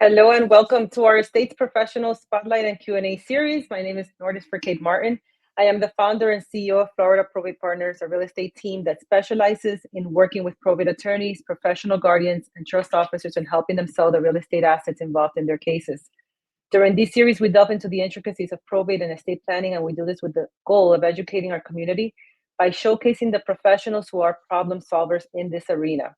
Hello and welcome to our Estates Professional Spotlight and Q&A series. My name is Nordis Forcade-Martin. I am the founder and CEO of Florida Probate Partners, a real estate team that specializes in working with probate attorneys, professional guardians, and trust officers and helping them sell the real estate assets involved in their cases. During this series, we delve into the intricacies of probate and estate planning, and we do this with the goal of educating our community by showcasing the professionals who are problem solvers in this arena.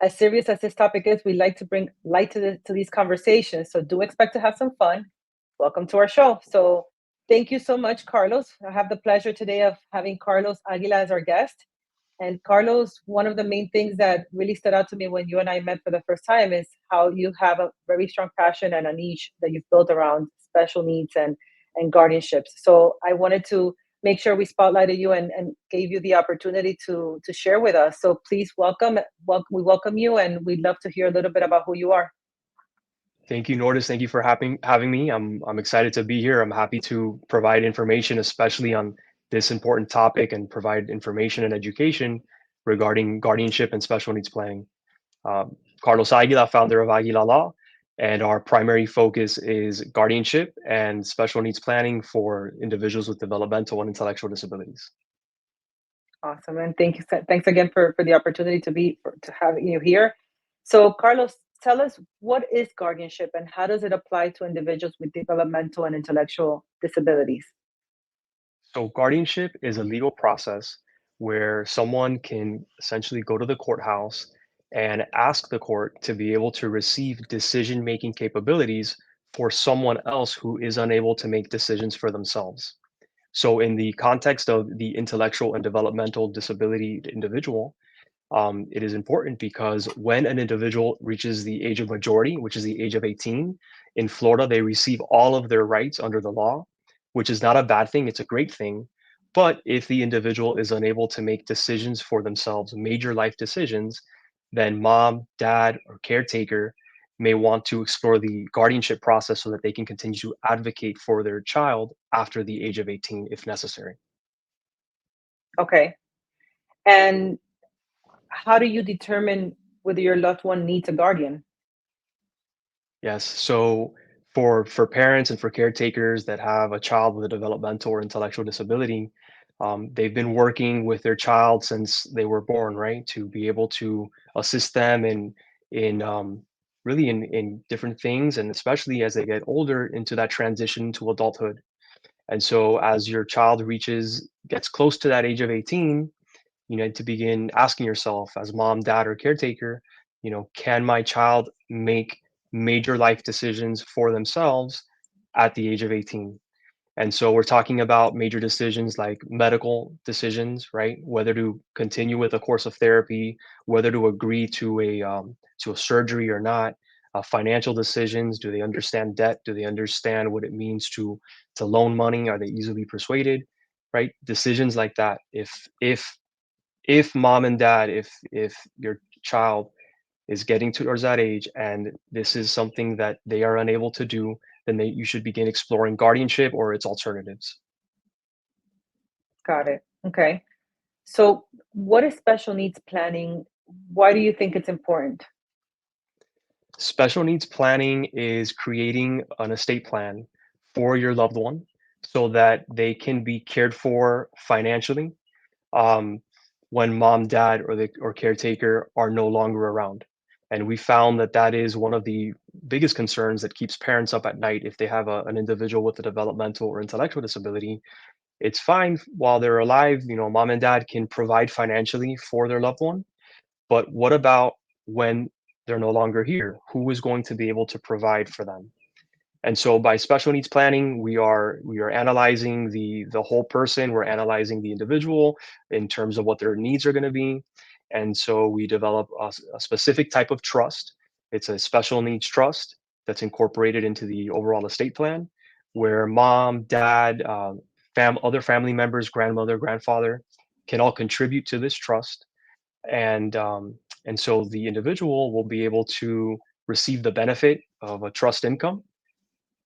As serious as this topic is, we like to bring light to these conversations. So do expect to have some fun. Welcome to our show. So thank you so much, Carlos. I have the pleasure today of having Carlos Aguila as our guest. And Carlos, one of the main things that really stood out to me when you and I met for the first time is how you have a very strong passion and a niche that you've built around special needs and guardianships. So I wanted to make sure we spotlighted you and gave you the opportunity to share with us. So please we welcome you, and we'd love to hear a little bit about who you are. Thank you, Nordis. Thank you for having me. I'm excited to be here. I'm happy to provide information, especially on this important topic, and provide information and education regarding guardianship and special needs planning. Carlos Aguila, founder of Aguila Law, and our primary focus is guardianship and special needs planning for individuals with developmental and intellectual disabilities. Awesome, and thanks again for the opportunity to have you here. So, Carlos, tell us, what is guardianship and how does it apply to individuals with developmental and intellectual disabilities? So, guardianship is a legal process where someone can essentially go to the courthouse and ask the court to be able to receive decision-making capabilities for someone else who is unable to make decisions for themselves. So, in the context of the intellectual and developmental disability individual, it is important because when an individual reaches the age of majority, which is the age of 18, in Florida, they receive all of their rights under the law, which is not a bad thing, it's a great thing. But if the individual is unable to make decisions for themselves, major life decisions, then mom, dad, or caretaker may want to explore the guardianship process so that they can continue to advocate for their child after the age of 18 if necessary. Okay. And how do you determine whether your loved one needs a guardian? Yes. So for parents and for caretakers that have a child with a developmental or intellectual disability, they've been working with their child since they were born, right? To be able to assist them in really in different things, and especially as they get older into that transition to adulthood. And so as your child gets close to that age of 18, you need to begin asking yourself as mom, dad, or caretaker, can my child make major life decisions for themselves at the age of 18? And so we're talking about major decisions like medical decisions, right? Whether to continue with a course of therapy, whether to agree to a surgery or not. Financial decisions: do they understand debt? Do they understand what it means to loan money? Are they easily persuaded? Right? Decisions like that. If mom and dad, if your child is getting towards that age and this is something that they are unable to do, then you should begin exploring guardianship or its alternatives. Got it. Okay. So, what is special needs planning? Why do you think it's important? Special needs planning is creating an estate plan for your loved one so that they can be cared for financially, um, when mom, dad, or caretaker are no longer around. And we found that that is one of the biggest concerns that keeps parents up at night if they have an individual with a developmental or intellectual disability. It's fine while they're alive, mom and dad can provide financially for their loved one. But what about when they're no longer here? Who is going to be able to provide for them? And so by special needs planning, we are analyzing the whole person. We're analyzing the individual in terms of what their needs are going to be. And so we develop a specific type of trust. It's a special needs trust that's incorporated into the overall estate plan, where mom, dad, other family members, grandmother, grandfather can all contribute to this trust. And and so the individual will be able to receive the benefit of a trust income,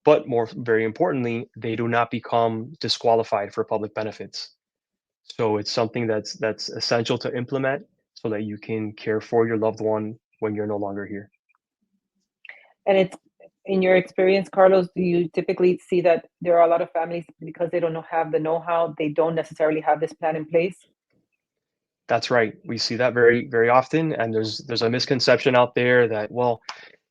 but very importantly, they do not become disqualified for public benefits. So it's something that's essential to implement so that you can care for your loved one when you're no longer here. And it's in your experience, Carlos, do you typically see that there are a lot of families because they don't have the know-how, they don't necessarily have this plan in place? That's right. We see that very often, and there's a misconception out there that, well,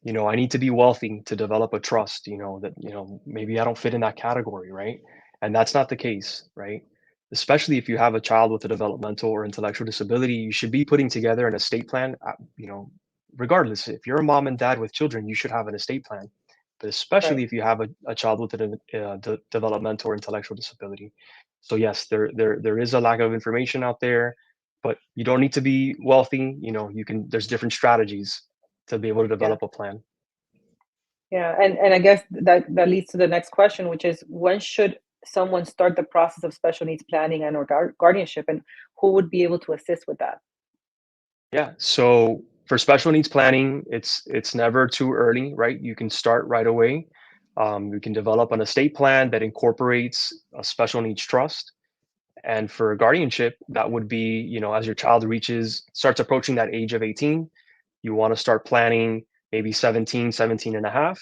I need to be wealthy to develop a trust, that, maybe I don't fit in that category, right? And that's not the case, right? Especially if you have a child with a developmental or intellectual disability, you should be putting together an estate plan, regardless. If you're a mom and dad with children, you should have an estate plan, but Right. especially if you have a child with a developmental or intellectual disability. So yes, there is a lack of information out there, but you don't need to be wealthy. There's different strategies to be able to Yeah. develop a plan. Yeah. And I guess that leads to the next question, which is when should someone start the process of special needs planning and or guardianship, and who would be able to assist with that? Yeah. So for special needs planning, it's never too early, right? You can start right away. You can develop an estate plan that incorporates a special needs trust. And for guardianship, that would be, as your child starts approaching that age of 18, you want to start planning maybe 17 and a half.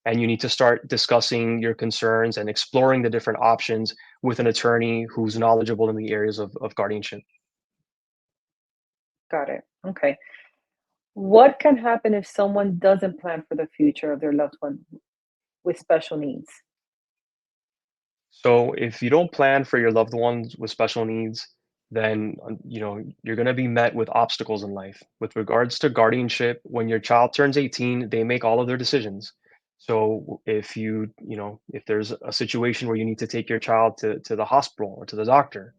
And you need to start discussing your concerns and exploring the different options with an attorney who's knowledgeable in the areas of guardianship. Got it. Okay. What can happen if someone doesn't plan for the future of their loved one with special needs? So if you don't plan for your loved ones with special needs, then you're going to be met with obstacles in life. With regards to guardianship, when your child turns 18, they make all of their decisions. So if there's a situation where you need to take your child to the hospital or to the doctor,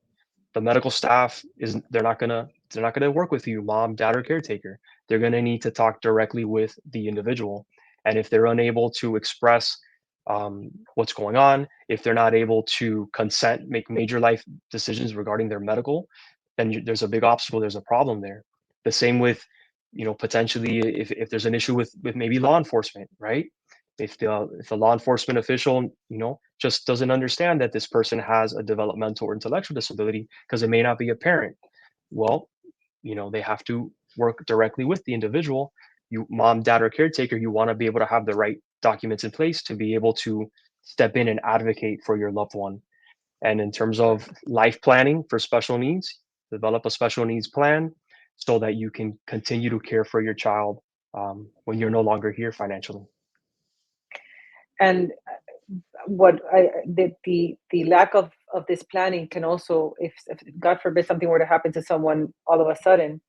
the medical staff is they're not gonna work with you, mom, dad, or caretaker. They're gonna need to talk directly with the individual. And if they're unable to express what's going on, if they're not able to consent, make major life decisions regarding their medical, then there's a big obstacle. There's a problem there. The same with, potentially if there's an issue with maybe law enforcement, right? If the law enforcement official, just doesn't understand that this person has a developmental or intellectual disability because it may not be apparent. Well, they have to work directly with the individual. You, mom, dad, or caretaker, you want to be able to have the right documents in place to be able to step in and advocate for your loved one. And in terms Sure. of life planning for special needs, develop a special needs plan so that you can continue to care for your child when you're no longer here financially. And what I the lack of this planning can also, if God forbid something were to happen to someone all of a sudden,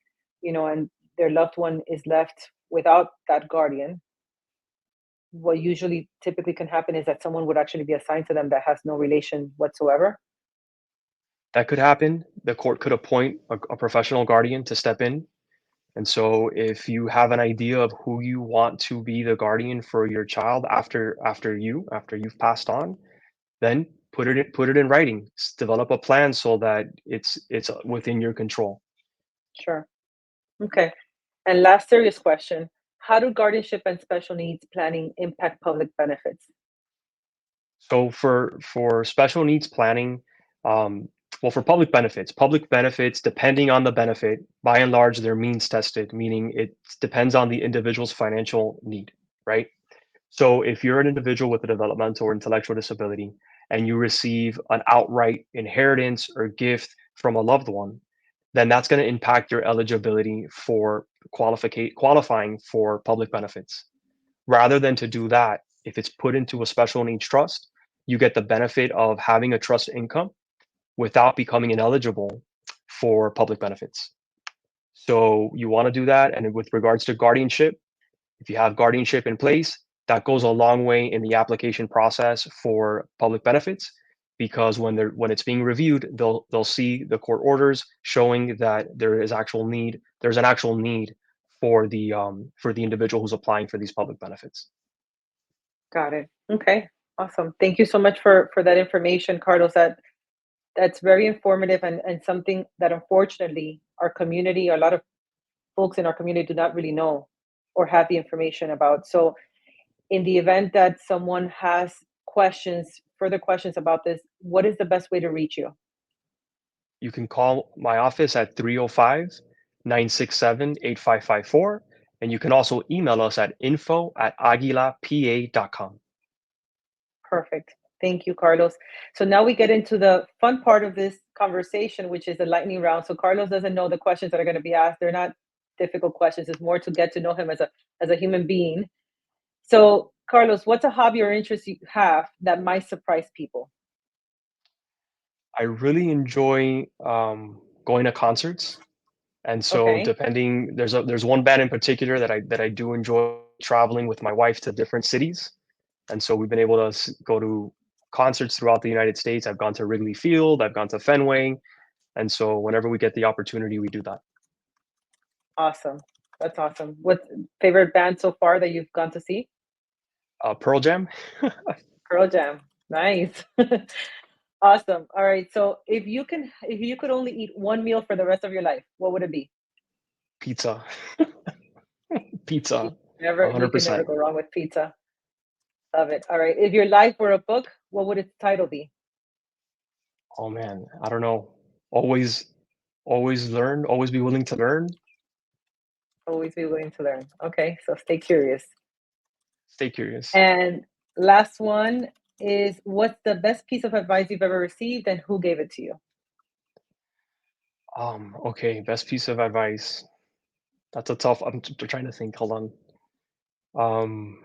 and their loved one is left without that guardian, what usually typically can happen is that someone would actually be assigned to them that has no relation whatsoever. That could happen. The court could appoint a professional guardian to step in. And so if you have an idea of who you want to be the guardian for your child after you've passed on, then put it in writing. Develop a plan so that it's within your control. Sure. Okay. And last serious question: how do guardianship and special needs planning impact public benefits? So for special needs planning, um, well, for public benefits, depending on the benefit, by and large, they're means tested, meaning it depends on the individual's financial need, right? So if you're an individual with a developmental or intellectual disability and you receive an outright inheritance or gift from a loved one, then that's going to impact your eligibility for qualifying for public benefits. Rather than to do that, if it's put into a special needs trust, you get the benefit of having a trust income without becoming ineligible for public benefits. So you want to do that. And with regards to guardianship, if you have guardianship in place, that goes a long way in the application process for public benefits because when it's being reviewed, they'll see the court orders showing that there is actual need there's an actual need for the individual who's applying for these public benefits. Got it. Okay. Awesome. Thank you so much for that information, Carlos. That's very informative and something that unfortunately our community, a lot of folks in our community do not really know or have the information about. So in the event that someone has further questions about this, what is the best way to reach you? You can call my office at 305-967-8554, and you can also email us at info@aguilapa.com. Perfect. Thank you, Carlos. So now we get into the fun part of this conversation, which is the lightning round. So Carlos doesn't know the questions that are going to be asked. They're not difficult questions. It's more to get to know him as a human being. So Carlos, what's a hobby or interest you have that might surprise people? I really enjoy going to concerts, and so Okay. depending, there's one band in particular that I do enjoy traveling with my wife to different cities, and so we've been able to go to concerts throughout the United States. I've gone to Wrigley Field, I've gone to Fenway, and so whenever we get the opportunity, we do that. Awesome. That's awesome. What's favorite band so far that you've gone to see? Pearl Jam, Pearl Jam. Nice. Awesome. All right. So if you could only eat one meal for the rest of your life, what would it be? pizza, pizza, You can never 100%. go wrong with pizza. Love it. All right. If your life were a book, what would its title be? Oh man, I don't know. Always, always learn. Always be willing to learn. Always be willing to learn. Okay. So stay curious. Stay curious. And last one is, what's the best piece of advice you've ever received and who gave it to you? Okay, best piece of advice. That's a tough. I'm trying to think. Hold on. Um,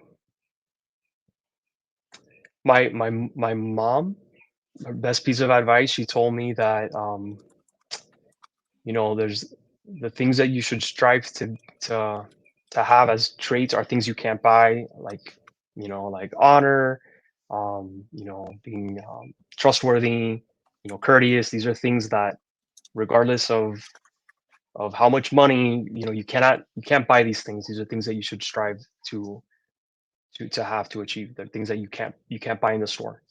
my mom. Her best piece of advice. She told me that there's the things that you should strive to to have as traits are things you can't buy, like like honor, being trustworthy, courteous. These are things that, regardless of how much money, you can't buy these things. These are things that you should strive to have to achieve. They're things that you can't buy in the store.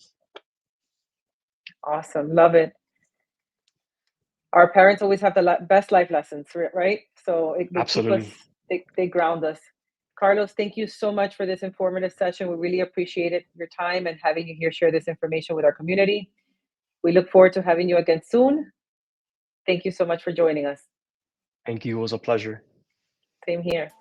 Awesome. Love it. Our parents always have the best life lessons, right? So they keep us, Absolutely. they ground us. Carlos, thank you so much for this informative session. We really appreciated your time and having you here share this information with our community. We look forward to having you again soon. Thank you so much for joining us. Thank you. It was a pleasure. Same here.